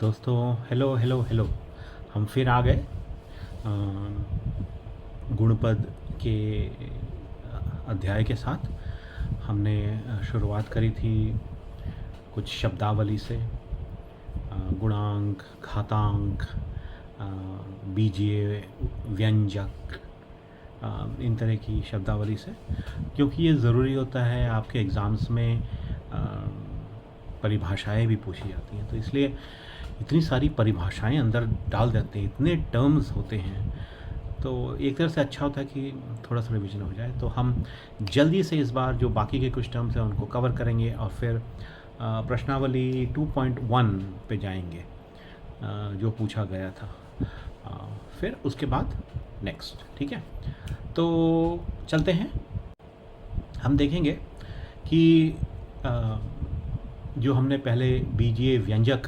दोस्तों, hello hello hello. हम फिर आ गए गुणपद के अध्याय के साथ। हमने शुरुआत करी थी कुछ शब्दावली से, गुणांक, घातांक, बीजीय, व्यंजक, इन तरह की शब्दावली से, क्योंकि ये ज़रूरी होता है। आपके एग्ज़ाम्स में परिभाषाएं भी पूछी जाती हैं, तो इसलिए इतनी सारी परिभाषाएं अंदर डाल देते हैं, इतने टर्म्स होते हैं, तो एक तरह से अच्छा होता है कि थोड़ा सा रिविजन हो जाए। तो हम जल्दी से इस बार जो बाकी के कुछ टर्म्स हैं उनको कवर करेंगे और फिर प्रश्नावली 2.1 पे जाएंगे, जो पूछा गया था। फिर उसके बाद नेक्स्ट, ठीक है। तो चलते हैं, हम देखेंगे कि जो हमने पहले बीजीय व्यंजक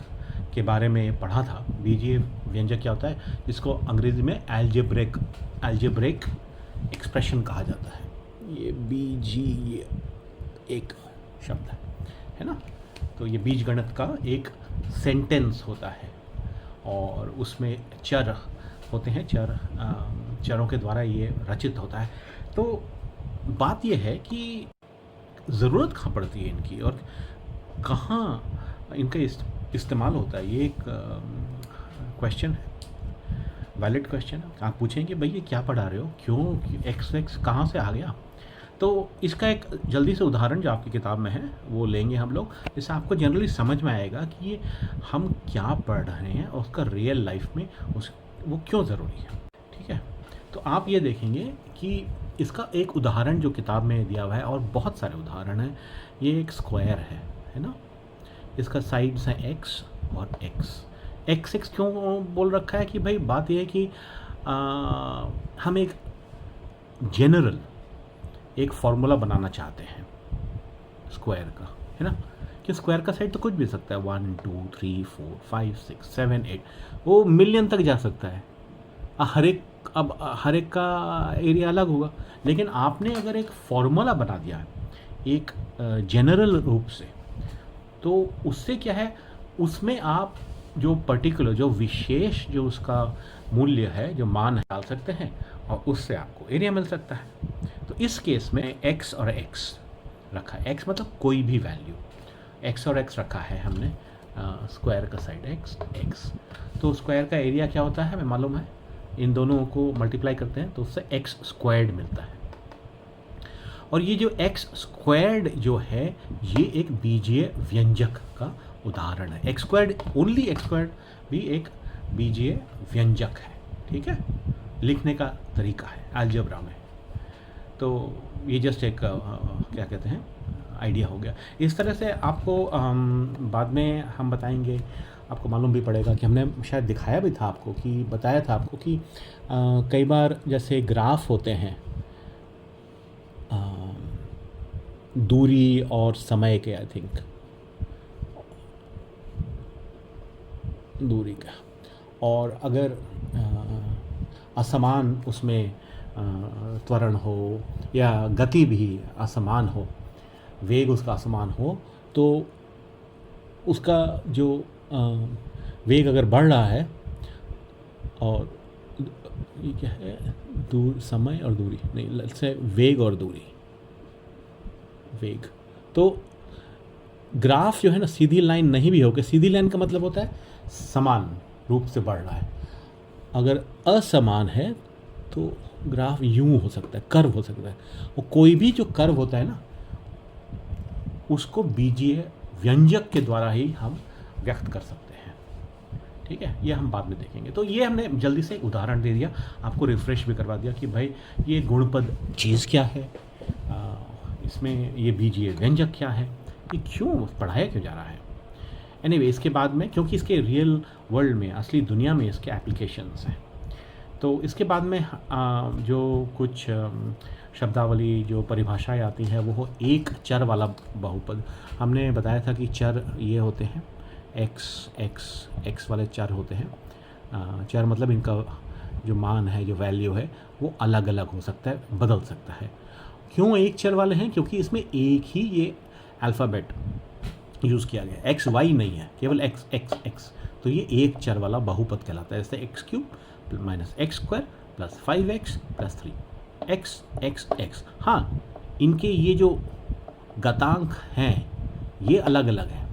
के बारे में पढ़ा था। बीजीय व्यंजक क्या होता है, जिसको अंग्रेज़ी में एल्जेब्रिक एक्सप्रेशन कहा जाता है। ये बीजीय एक शब्द है ना। तो ये बीजगणित का एक सेंटेंस होता है और उसमें चर होते हैं, चरों के द्वारा ये रचित होता है। तो बात ये है कि ज़रूरत कहाँ पड़ती है इनकी और कहाँ इनका इस्तेमाल होता है। ये एक क्वेश्चन है, वैलिड क्वेश्चन है। आप पूछेंगे भाई ये क्या पढ़ा रहे हो, क्यों एक्स कहाँ से आ गया। तो इसका एक जल्दी से उदाहरण जो आपकी किताब में है वो लेंगे हम लोग, जिससे आपको जनरली समझ में आएगा कि ये हम क्या पढ़ रहे हैं और उसका रियल लाइफ में वो क्यों ज़रूरी है, ठीक है। तो आप ये देखेंगे कि इसका एक उदाहरण जो किताब में दिया हुआ है, और बहुत सारे उदाहरण हैं। ये एक स्क्वायर है ना। इसका साइड्स हैं एक्स और एक्स क्यों बोल रखा है कि भाई बात यह है कि हम एक जनरल एक फॉर्मूला बनाना चाहते हैं स्क्वायर का, है ना। कि स्क्वायर का साइड तो कुछ भी सकता है, 1 2 3 4 5 6 7 8, वो मिलियन तक जा सकता है। हर एक का एरिया अलग होगा, लेकिन आपने अगर एक फॉर्मूला बना दिया है एक जनरल रूप से, तो उससे क्या है, उसमें आप जो पर्टिकुलर जो विशेष जो उसका मूल्य है, जो मान है, डाल सकते हैं और उससे आपको एरिया मिल सकता है। तो इस केस में x और x रखा है। x मतलब कोई भी वैल्यू, x और x रखा है हमने, स्क्वायर का साइड x। तो स्क्वायर का एरिया क्या होता है हमें मालूम है, इन दोनों को मल्टीप्लाई करते हैं तो उससे x स्क्वायर्ड मिलता है। और ये जो x स्क्वायर्ड जो है, ये एक बीजीय व्यंजक का उदाहरण है। एक्स स्क्वायर्ड भी एक बीजीय व्यंजक है, ठीक है। लिखने का तरीका है अलजेब्रा में। तो ये जस्ट एक क्या कहते हैं, आइडिया हो गया। इस तरह से आपको बाद में हम बताएंगे, आपको मालूम भी पड़ेगा कि हमने शायद दिखाया भी था आपको, कि बताया था आपको कि कई बार जैसे ग्राफ होते हैं दूरी और समय के, आई थिंक दूरी का, और अगर असमान उसमें त्वरण हो या गति भी असमान हो, वेग उसका असमान हो, तो उसका जो वेग अगर बढ़ रहा है, और ये क्या है, समय और दूरी नहीं, से वेग और दूरी, वेग। तो ग्राफ जो है ना, सीधी लाइन नहीं भी होकर, सीधी लाइन का मतलब होता है समान रूप से बढ़ रहा है। अगर असमान है तो ग्राफ यूं हो सकता है, कर्व हो सकता है। और कोई भी जो कर्व होता है ना, उसको बीजीय व्यंजक के द्वारा ही हम व्यक्त कर सकते हैं, ठीक है। ये हम बाद में देखेंगे। तो ये हमने जल्दी से एक उदाहरण दे दिया, आपको रिफ्रेश भी करवा दिया कि भाई ये गुणपद चीज़ क्या है, इसमें ये बीजीय व्यंजक क्या है, ये क्यों पढ़ाया क्यों जा रहा है। एनीवे, इसके बाद में, क्योंकि इसके रियल वर्ल्ड में, असली दुनिया में इसके एप्लीकेशंस हैं, तो इसके बाद में जो कुछ शब्दावली जो परिभाषाएं आती हैं, वो एक चर वाला बहुपद। हमने बताया था कि चर ये होते हैं एक्स वाले चर होते हैं। चर मतलब इनका जो मान है, जो वैल्यू है, वो अलग अलग हो सकता है, बदल सकता है। क्यों एक चर वाले हैं, क्योंकि इसमें एक ही ये अल्फ़ाबेट यूज़ किया गया, एक्स वाई नहीं है, केवल एक्स। तो ये एक चर वाला बहुपद कहलाता है। जैसे x cube minus x square plus 5x plus 3 x। हाँ, इनके ये जो घातांक हैं ये अलग अलग हैं,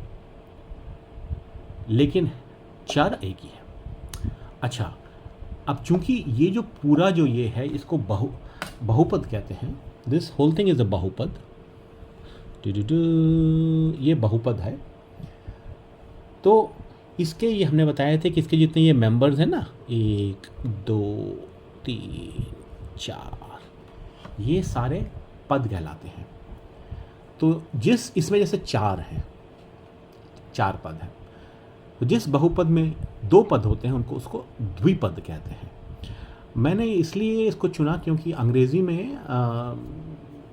लेकिन चर एक ही है। अच्छा, अब चूंकि ये जो पूरा जो ये है इसको बहुपद कहते हैं, this whole thing is a बहुपद, ये बहुपद है। तो इसके ये हमने बताए थे कि इसके जितने ये मेंबर्स हैं ना, 1 2 3 4, ये सारे पद कहलाते हैं। तो जिस इसमें जैसे 4 हैं, 4 पद हैं, तो जिस बहुपद में 2 पद होते हैं उनको उसको द्विपद कहते हैं। मैंने इसलिए इसको चुना क्योंकि अंग्रेज़ी में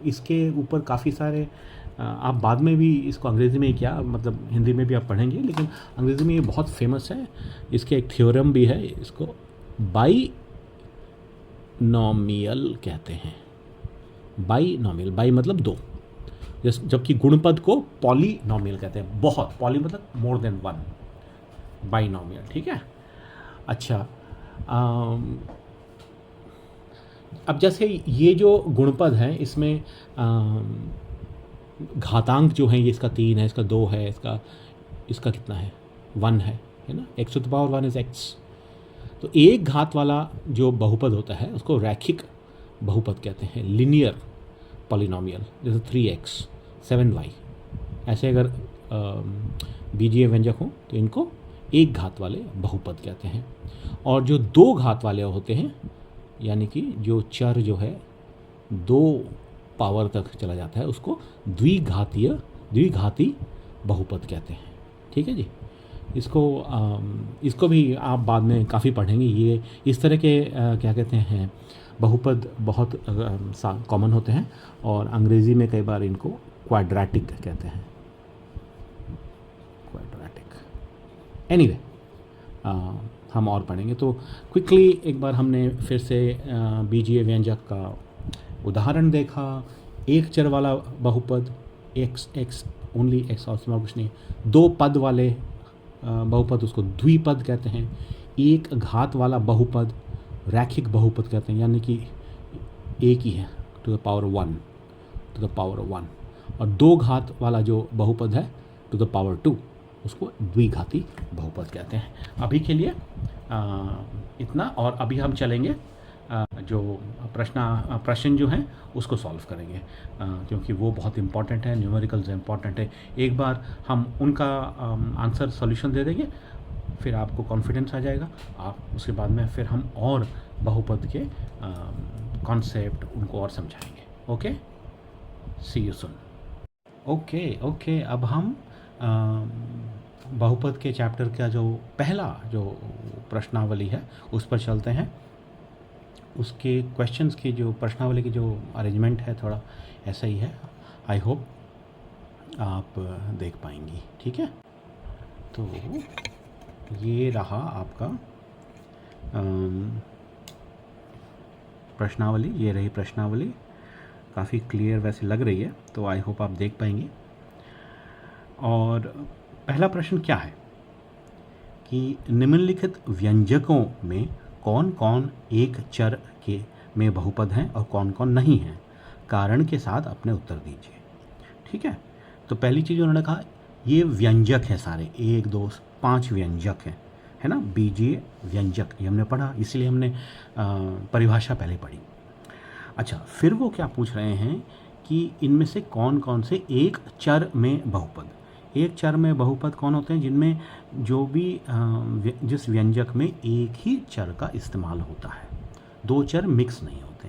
इसके ऊपर काफ़ी सारे आप बाद में भी इसको अंग्रेज़ी में क्या मतलब हिंदी में भी आप पढ़ेंगे, लेकिन अंग्रेज़ी में ये बहुत फेमस है। इसके एक थ्योरम भी है, इसको बाइनॉमियल कहते हैं। बाइनॉमियल, बाई मतलब 2, जबकि गुणपद को पॉलीनॉमियल कहते हैं। बहुत, पॉली मतलब मोर देन 1, बाइनॉमियल, ठीक है। अच्छा, अब जैसे ये जो गुणपद हैं इसमें घातांक जो हैं, ये इसका 3 है, इसका 2 है, इसका कितना है, 1 है ना, x to the power 1 is x। तो एक घात वाला जो बहुपद होता है उसको रैखिक बहुपद कहते हैं, लिनियर पॉलिनॉमियल। जैसे 3x 7y, ऐसे अगर बीजीय व्यंजक हो तो इनको एक घात वाले बहुपद कहते हैं। और जो 2 घात वाले होते हैं, यानी कि जो चर जो है 2 पावर तक चला जाता है, उसको द्विघाती बहुपद कहते हैं, ठीक है जी। इसको भी आप बाद में काफ़ी पढ़ेंगे। ये इस तरह के क्या कहते हैं बहुपद बहुत कॉमन होते हैं, और अंग्रेज़ी में कई बार इनको क्वाड्रेटिक कहते हैं, क्वाड्रेटिक। एनीवे, हम और पढ़ेंगे। तो क्विकली एक बार हमने फिर से बीजीय व्यंजक का उदाहरण देखा। एक चर वाला बहुपद x ओनली x, और उसमें कुछ नहीं। 2 पद वाले बहुपद उसको द्विपद कहते हैं। एक घात वाला बहुपद रैखिक बहुपद कहते हैं, यानी कि एक ही है, टू द पावर 1। और 2 घात वाला जो बहुपद है टू द पावर 2, उसको द्विघाती बहुपद कहते हैं। अभी के लिए इतना, और अभी हम चलेंगे जो प्रश्न जो हैं उसको सॉल्व करेंगे, क्योंकि वो बहुत इंपॉर्टेंट है, न्यूमेरिकल्स इंपॉर्टेंट है। एक बार हम उनका आंसर सॉल्यूशन दे देंगे, फिर आपको कॉन्फिडेंस आ जाएगा। आप उसके बाद में फिर हम और बहुपद के कॉन्सेप्ट उनको और समझाएंगे। Okay, see you soon. Okay, अब हम बहुपद के चैप्टर का जो पहला जो प्रश्नावली है उस पर चलते हैं। उसके क्वेश्चंस की जो प्रश्नावली की जो अरेंजमेंट है थोड़ा ऐसा ही है। आई होप आप देख पाएंगी, ठीक है। तो ये रहा आपका प्रश्नावली, ये रही प्रश्नावली। काफ़ी क्लियर वैसे लग रही है, तो आई होप आप देख पाएंगे। और पहला प्रश्न क्या है कि निम्नलिखित व्यंजकों में कौन कौन एक चर के में बहुपद हैं और कौन कौन नहीं हैं, कारण के साथ अपने उत्तर दीजिए, ठीक है। तो पहली चीज़ उन्होंने कहा ये व्यंजक है सारे, 1 2 5 व्यंजक हैं, है ना, बीजीय व्यंजक, ये हमने पढ़ा, इसलिए हमने परिभाषा पहले पढ़ी। अच्छा, फिर वो क्या पूछ रहे हैं कि इनमें से कौन कौन से एक चर में बहुपद। एक चर में बहुपद कौन होते हैं, जिनमें जो भी जिस व्यंजक में एक ही चर का इस्तेमाल होता है, 2 चर मिक्स नहीं होते।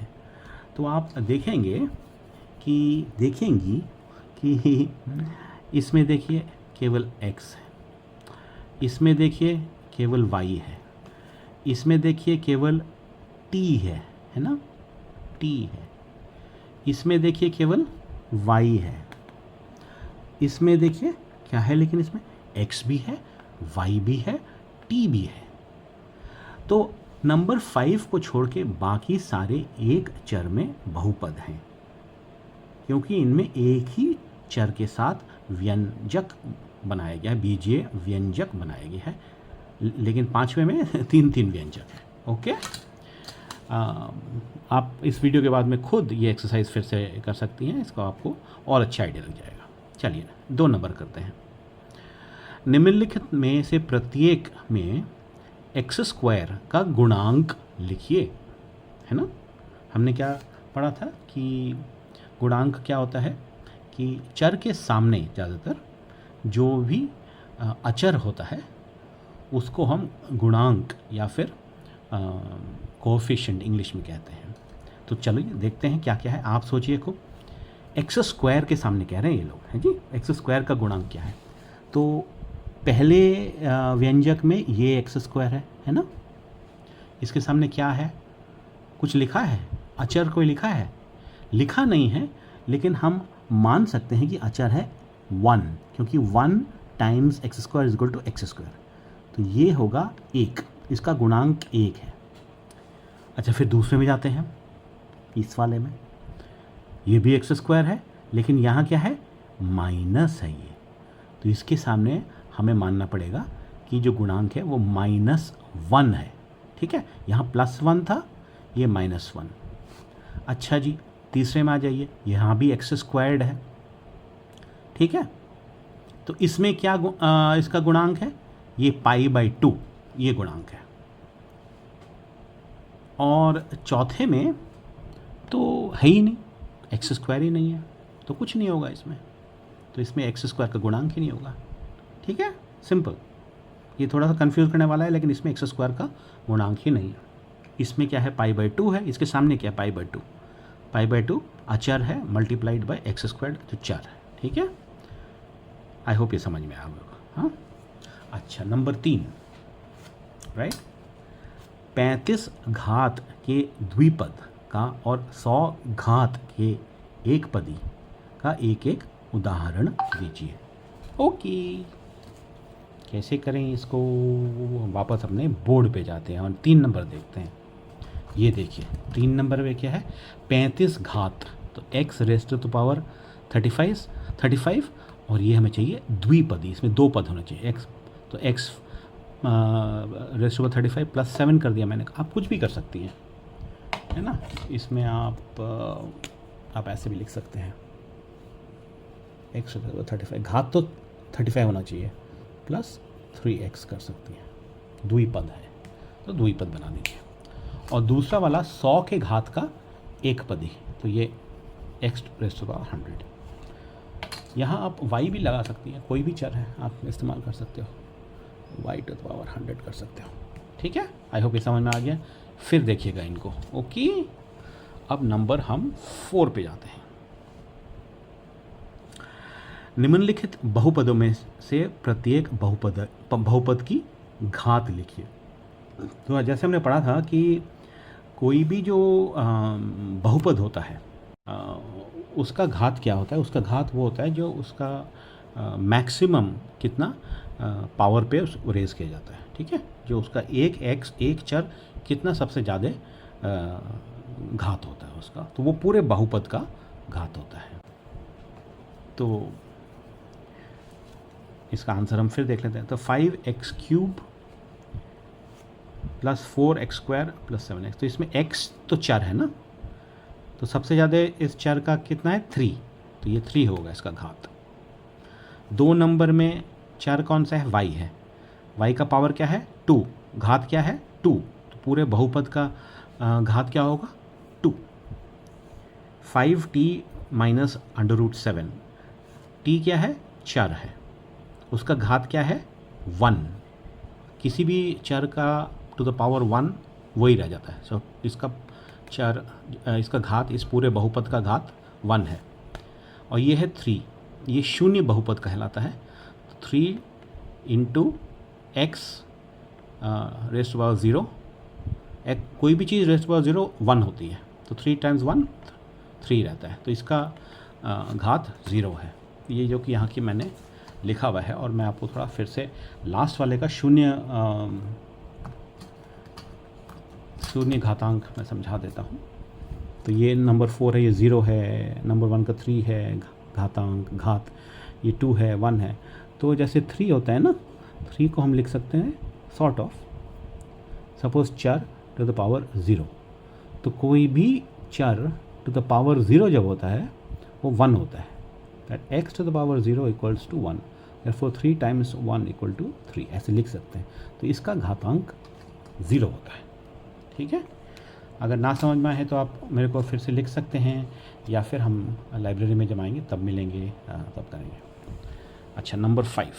तो आप देखेंगी कि इसमें देखिए केवल x है, इसमें देखिए केवल y है, इसमें देखिए केवल t है ना, t है, इसमें देखिए केवल y है, इसमें देखिए क्या है, लेकिन इसमें x भी है, y भी है, t भी है। तो नंबर 5 को छोड़ के बाकी सारे एक चर में बहुपद हैं, क्योंकि इनमें एक ही चर के साथ व्यंजक बनाया गया है, बीजीय व्यंजक बनाया गया है। लेकिन पाँचवें में तीन तीन व्यंजक हैं। ओके, आप इस वीडियो के बाद में खुद ये एक्सरसाइज फिर से कर सकती हैं, इसको आपको और अच्छा आइडिया लग जाएगा। चलिए 2 नंबर करते हैं। निम्नलिखित में से प्रत्येक में एक्स स्क्वायर का गुणांक लिखिए, है ना। हमने क्या पढ़ा था कि गुणांक क्या होता है कि चर के सामने ज़्यादातर जो भी अचर होता है उसको हम गुणांक या फिर कोएफिशिएंट इंग्लिश में कहते हैं। तो चलिए देखते हैं क्या क्या है। आप सोचिए खूब, एक्स स्क्वायर के सामने कह रहे हैं ये लोग, हैं जी, एक्स स्क्वायर का गुणांक क्या है। तो पहले व्यंजक में ये एक्स स्क्वायर है ना। इसके सामने क्या है, कुछ लिखा है, अचर कोई लिखा है? लिखा नहीं है, लेकिन हम मान सकते हैं कि अचर है 1, क्योंकि 1 times x square is equal to x square. तो ये होगा 1, इसका गुणांक 1 है। अच्छा, फिर दूसरे में जाते हैं, इस वाले में ये भी एक्स स्क्वायर है, लेकिन यहाँ क्या है, माइनस है ये। तो इसके सामने हमें मानना पड़ेगा कि जो गुणांक है वो -1 है। ठीक है, यहाँ +1 था, ये -1। अच्छा जी, तीसरे में आ जाइए, यहाँ भी एक्स स्क्वायर्ड है। ठीक है, तो इसमें क्या इसका गुणांक है, ये π/2 ये गुणांक है। और चौथे में तो है ही नहीं, एक्स स्क्वायर ही नहीं है, तो कुछ नहीं होगा इसमें। तो इसमें एक्स स्क्वायर का गुणांक ही नहीं होगा। ठीक है, सिंपल। ये थोड़ा सा कंफ्यूज करने वाला है, लेकिन इसमें एक्स स्क्वायर का गुणांक ही नहीं है। इसमें क्या है, π/2 है, इसके सामने क्या है, π/2। π/2 अचर है मल्टीप्लाइड बाय एक्स स्क्वायर जो चर है। ठीक है, आई होप ये समझ में आ गया। हाँ, अच्छा, नंबर 3, राइट। 35 घात के द्विपद का और 100 घात के एकपदी का एक एक उदाहरण दीजिए। ओके, कैसे करें इसको, वापस अपने बोर्ड पे जाते हैं और 3 नंबर देखते हैं। ये देखिए 3 नंबर में क्या है, 35 घात, तो x raise to the power 35 और ये हमें चाहिए द्विपदी, इसमें 2 पद होने चाहिए। x, तो x रेज़ टू द 35 + 7 कर दिया मैंने। आप कुछ भी कर सकती हैं, है ना। इसमें आप ऐसे भी लिख सकते हैं, x रेज़ टू द 35, घात तो 35 होना चाहिए, + 3x कर सकती हैं, द्विपद है तो द्विपद बना दीजिए। और दूसरा वाला 100 के घात का एकपदी, तो ये x raise to the power 100। यहाँ आप y भी लगा सकती हैं, कोई भी चर है आप इस्तेमाल कर सकते हो, y टू द पावर 100 कर सकते हो। ठीक है, आई होप ये समझ में आ गया। फिर देखिएगा इनको। ओके, अब नंबर हम 4 पे जाते हैं। निम्नलिखित बहुपदों में से प्रत्येक बहुपद की घात लिखिए। तो जैसे हमने पढ़ा था कि कोई भी जो बहुपद होता है उसका घात क्या होता है, उसका घात वो होता है जो उसका मैक्सिमम कितना पावर पे रेज़ किया जाता है। ठीक है, जो उसका एक चर कितना सबसे ज़्यादा घात होता है उसका, तो वो पूरे बहुपद का घात होता है। तो इसका आंसर हम फिर देख लेते हैं। तो 5x³ + 4x² + 7x, तो इसमें x तो चर है ना, तो सबसे ज़्यादा इस चर का कितना है, 3, तो ये 3 होगा इसका घात। 2 नंबर में चर कौन सा है, y है, y का पावर क्या है, 2, घात क्या है, 2, तो पूरे बहुपद का घात क्या होगा, 2। 5t - √7, t क्या है, चर है, उसका घात क्या है, 1। किसी भी चर का टू द पावर 1 वही रह जाता है। सो इसका घात, इस पूरे बहुपद का घात 1 है। और ये है 3, ये शून्य बहुपद कहलाता है। 3 × x रेज़ टू पावर 0, कोई भी चीज़ रेज़ टू पावर 0 1 होती है, तो 3 × 1 3 रहता है, तो इसका घात 0 है। ये जो कि यहाँ की मैंने लिखा हुआ है, और मैं आपको थोड़ा फिर से लास्ट वाले का शून्य घातांक मैं समझा देता हूँ। तो ये नंबर 4 है, ये 0 है, नंबर 1 का 3 है घातांक, घात ये 2 है, 1 है। तो जैसे 3 होता है ना, 3 को हम लिख सकते हैं सॉर्ट ऑफ, सपोज चर टू द पावर 0, तो कोई भी चर टू द पावर 0 जब होता है वो 1 होता है, that x to the power 0 equals to 1, therefore 3 times 1 equal to 3, ऐसे लिख सकते हैं। तो इसका घातांक 0 होता है, ठीक है। अगर ना समझ में आए तो आप मेरे को फिर से लिख सकते हैं, या फिर हम लाइब्रेरी में जब आएंगे तब मिलेंगे, तब करेंगे। अच्छा, नंबर 5,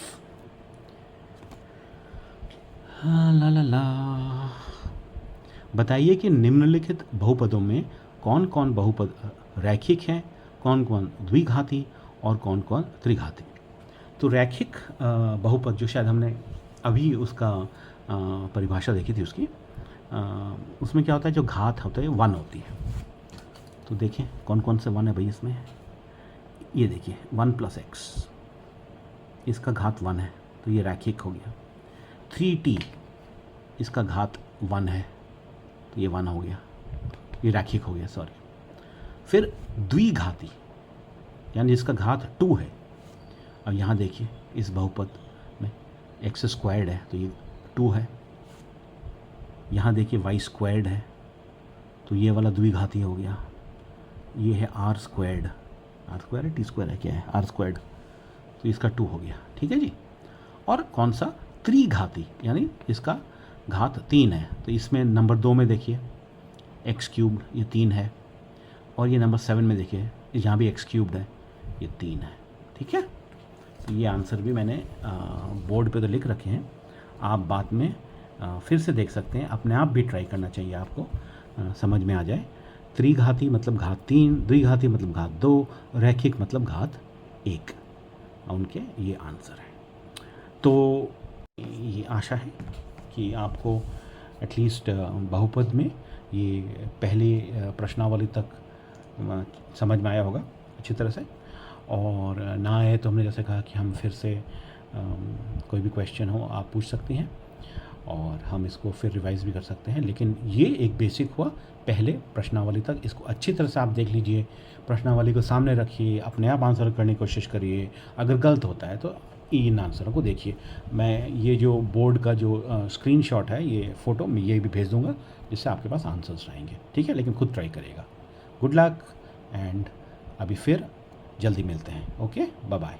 ला ला ला, बताइए कि निम्नलिखित बहुपदों में कौन कौन बहुपद रैखिक हैं, कौन कौन द्विघाती और कौन कौन त्रिघाती। तो रैखिक बहुपद जो शायद हमने अभी उसका परिभाषा देखी थी उसकी, उसमें क्या होता है, जो घात होता है 1 होती है। तो देखें कौन कौन से 1 है भाई इसमें, ये देखिए 1 + x, इसका घात 1 है तो ये रैखिक हो गया। 3t, इसका घात 1 है तो ये 1 हो गया, ये रैखिक हो गया, सॉरी। फिर द्विघाती यानी इसका घात 2 है। अब यहाँ देखिए इस बहुपद में x² है तो ये 2 है, यहाँ देखिए y² है तो ये वाला द्विघाती हो गया। ये है r² है, t² है, क्या है, r², तो इसका 2 हो गया, ठीक है जी। और कौन सा, त्रिघाती, यानी इसका घात 3 है। तो इसमें नंबर 2 में देखिए x³ ये 3 है, और ये नंबर 7 में देखिए यहाँ भी x³ है, ये 3 है, ठीक है। तो ये आंसर भी मैंने बोर्ड पे तो लिख रखे हैं, आप बाद में फिर से देख सकते हैं, अपने आप भी ट्राई करना चाहिए आपको, समझ में आ जाए। त्रिघाती मतलब घात 3, द्विघाती मतलब घात 2, रैखिक मतलब घात 1, उनके ये आंसर है। तो ये आशा है कि आपको एटलीस्ट बहुपद में ये पहली प्रश्नावली तक समझ में आया होगा अच्छी तरह से, और ना आए तो हमने जैसे कहा कि हम फिर से कोई भी क्वेश्चन हो आप पूछ सकती हैं और हम इसको फिर रिवाइज़ भी कर सकते हैं। लेकिन ये एक बेसिक हुआ पहले प्रश्नावली तक, इसको अच्छी तरह से आप देख लीजिए, प्रश्नावली को सामने रखिए, अपने आप आंसर करने की कोशिश करिए, अगर गलत होता है तो इन आंसरों को देखिए। मैं ये जो बोर्ड का जो स्क्रीनशॉट है, ये फ़ोटो मैं ये भी भेज दूँगा, जिससे आपके पास आंसर्स रहेंगे, ठीक है। लेकिन खुद ट्राई करिएगा। गुड लक, एंड अभी फिर जल्दी मिलते हैं। Okay, bye bye.